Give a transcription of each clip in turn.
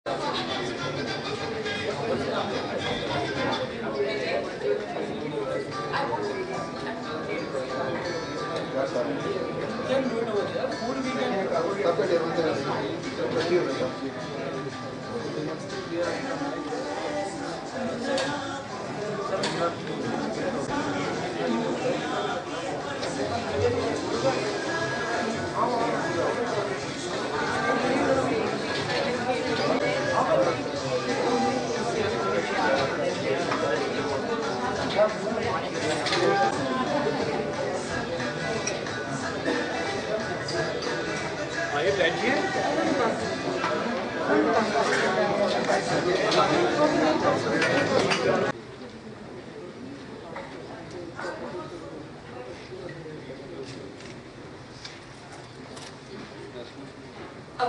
A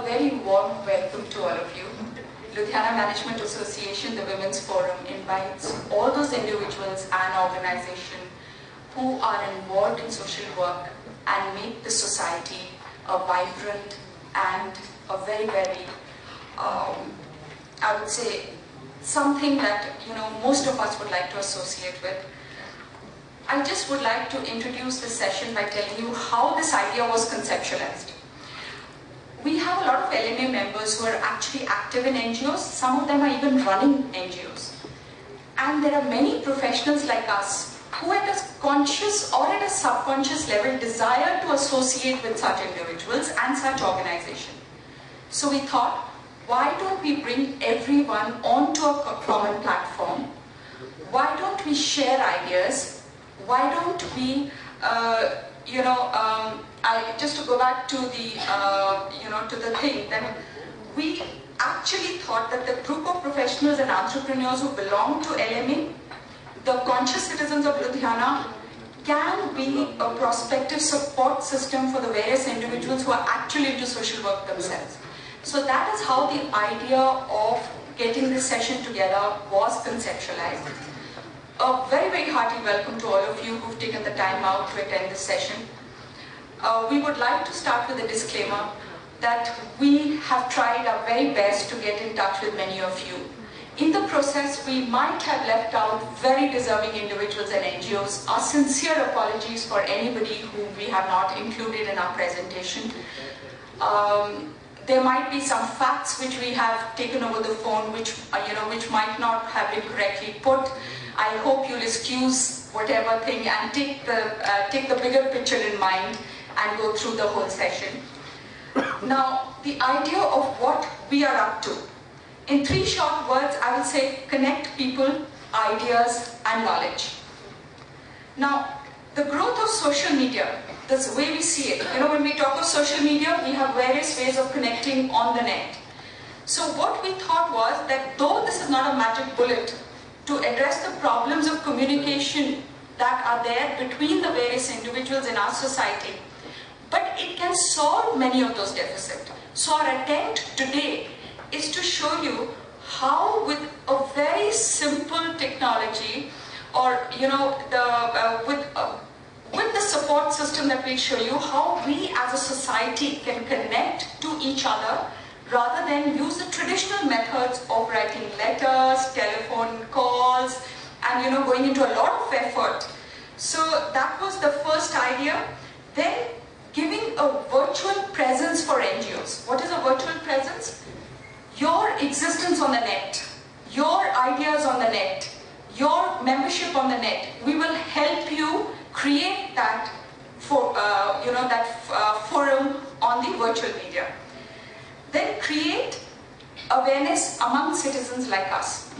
very warm welcome to all of you. Ludhiana Management Association, the Women's Forum, invites all those individuals and organizations who are involved in social work and make the society a vibrant and a very, very, I would say, something that most of us would like to associate with. I just would like to introduce this session by telling you how this idea was conceptualized. We have a lot of LMA members who are actually active in NGOs. Some of them are even running NGOs. And there are many professionals like us who at a conscious or at a subconscious level desire to associate with such individuals and such organizations. So we thought, why don't we bring everyone onto a common platform? Why don't we share ideas? Why don't we, just to go back to the, to the thing, that we actually thought that the group of professionals and entrepreneurs who belong to LMA, the conscious citizens of Ludhiana, can be a prospective support system for the various individuals who are actually into social work themselves. So that is how the idea of getting this session together was conceptualized. A very, very hearty welcome to all of you who've taken the time out to attend this session. We would like to start with a disclaimer that we have tried our very best to get in touch with many of you. In the process, we might have left out very deserving individuals and NGOs. Our sincere apologies for anybody whom we have not included in our presentation. There might be some facts which we have taken over the phone which might not have been correctly put. I hope you'll excuse whatever thing and take the bigger picture in mind and go through the whole session. Now, the idea of what we are up to. In 3 short words, I will say connect people, ideas, and knowledge. Now, the growth of social media, that's the way we see it. When we talk of social media, we have various ways of connecting on the net. So what we thought was that though this is not a magic bullet to address the problems of communication that are there between the various individuals in our society, but it can solve many of those deficits. So our attempt today is to show you how, with a very simple technology, or with the support system that we'll show you, how we as a society can connect to each other rather than use the traditional methods of writing letters, telephone calls, and going into a lot of effort. So that was the first idea. Then giving a virtual presence for NGOs. What is a virtual presence? Your existence on the net, your ideas on the net, your membership on the net. We will help you create that forum on the virtual media. Then create awareness among citizens like us.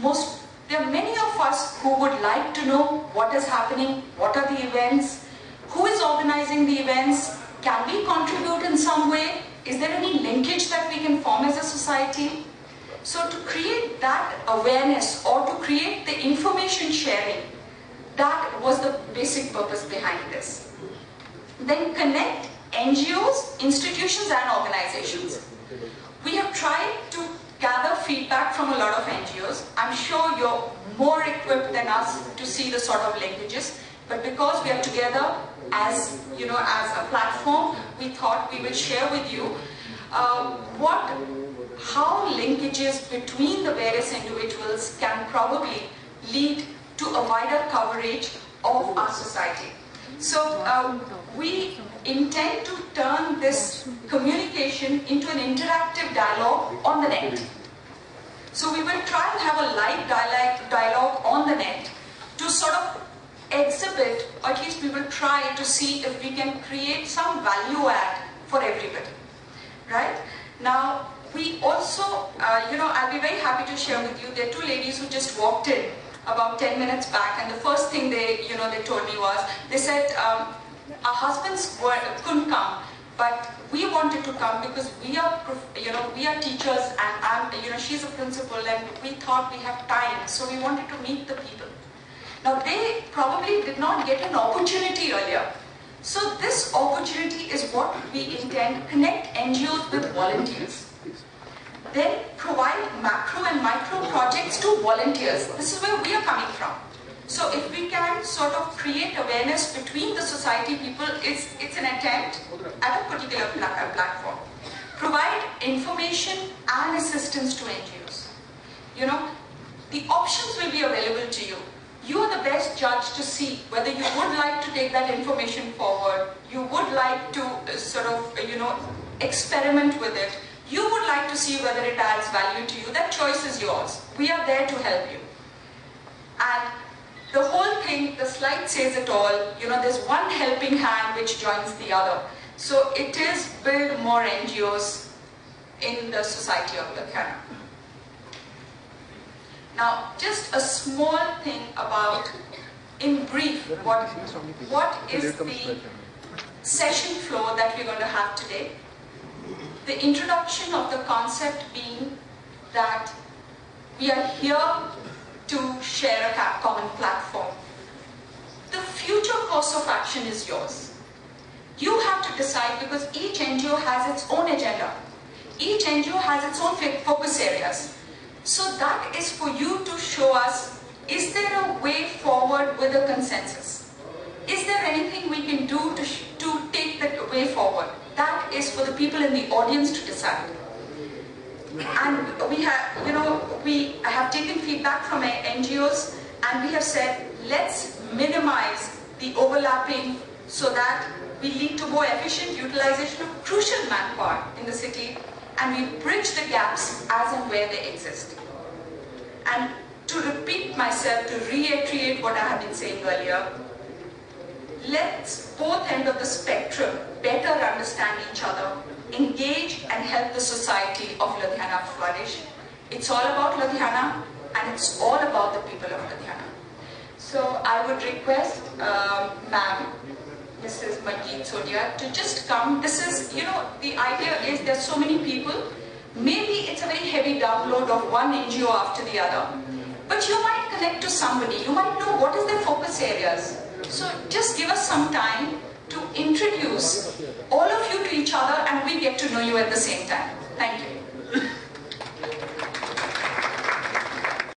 There are many of us who would like to know what is happening, what are the events, who is organizing the events, can we contribute in some way, is there any linkage that we can form as a society? So to create that awareness or to create the information sharing, that was the basic purpose behind this. Then connect NGOs, institutions and organizations. We have tried to gather feedback from a lot of NGOs. I'm sure you're more equipped than us to see the sort of linkages, but because we are together as a platform, we thought we will share with you how linkages between the various individuals can probably lead to a wider coverage of our society. So we intend to turn this communication into an interactive dialogue on the net. So we will try and have a live dialogue on the net to sort of exhibit, or at least we will try to see if we can create some value add for everybody, right? Now, we also, I'll be very happy to share with you, there are two ladies who just walked in about 10 minutes back, and the first thing they told me was, they said, our husbands couldn't come, but we wanted to come because we are teachers, and she's a principal, and we thought we have time, so we wanted to meet the people. Now, they probably did not get an opportunity earlier. So this opportunity is what we intend, connect NGOs with volunteers. Then provide macro and micro projects to volunteers. This is where we are coming from. So if we can sort of create awareness between the society people, it's an attempt at a particular platform. Provide information and assistance to NGOs. The options will be available to you. You are the best judge to see whether you would like to take that information forward, you would like to experiment with it, you would like to see whether it adds value to you. That choice is yours. We are there to help you. And the whole thing, the slide says it all, there's one helping hand which joins the other. So it is build more NGOs in the society of Ludhiana. Now, just a small thing about, in brief, what is the session flow that we're going to have today. The introduction of the concept being that we are here to share a common platform. The future course of action is yours. You have to decide, because each NGO has its own agenda. Each NGO has its own focus areas. So that is for you to show us, is there a way forward with a consensus? Is there anything we can do to take the way forward? That is for the people in the audience to decide. And we have taken feedback from NGOs, and we have said, let's minimize the overlapping so that we lead to more efficient utilization of crucial manpower in the city, and we bridge the gaps as and where they exist. And to repeat myself, to reiterate what I have been saying earlier, let's both ends of the spectrum better understand each other, engage and help the society of Ludhiana flourish. It's all about Ludhiana, and it's all about the people of Ludhiana. So I would request ma'am, Mrs. Manjeet Sodia, to just come. This is, the idea is there's so many people. Maybe it's a very heavy download of one NGO after the other. But you might connect to somebody. You might know what is their focus areas. So just give us some time to introduce all of you to each other, and we get to know you at the same time. Thank you.